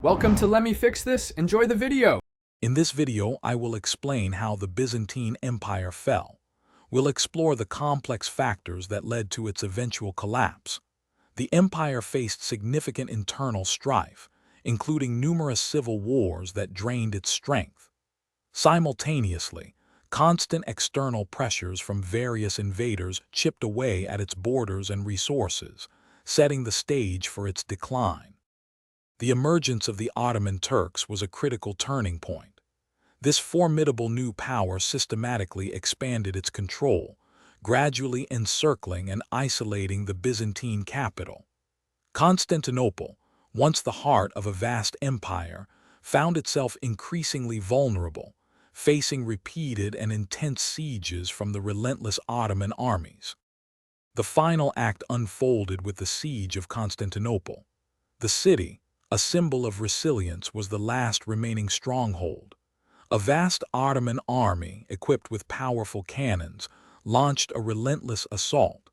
Welcome to Let Me Fix This. Enjoy the video. In this video, I will explain how the Byzantine Empire fell. We'll explore the complex factors that led to its eventual collapse. The empire faced significant internal strife, including numerous civil wars that drained its strength. Simultaneously, constant external pressures from various invaders chipped away at its borders and resources, setting the stage for its decline. The emergence of the Ottoman Turks was a critical turning point. This formidable new power systematically expanded its control, gradually encircling and isolating the Byzantine capital. Constantinople, once the heart of a vast empire, found itself increasingly vulnerable, facing repeated and intense sieges from the relentless Ottoman armies. The final act unfolded with the siege of Constantinople. The city, a symbol of resilience, was the last remaining stronghold. A vast Ottoman army, equipped with powerful cannons, launched a relentless assault.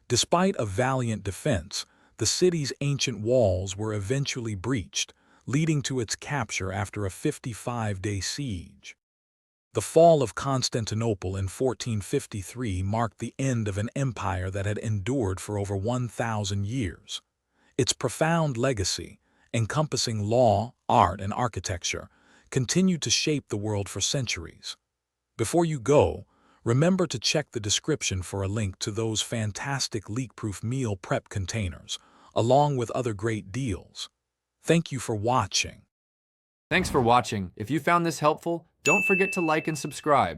Despite a valiant defense, the city's ancient walls were eventually breached, leading to its capture after a 55-day siege. The fall of Constantinople in 1453 marked the end of an empire that had endured for over 1,000 years. Its profound legacy, encompassing law, art, and architecture, continued to shape the world for centuries. Before you go, remember to check the description for a link to those fantastic leak-proof meal prep containers, along with other great deals. Thank you for watching. Thanks for watching. If you found this helpful, don't forget to like and subscribe.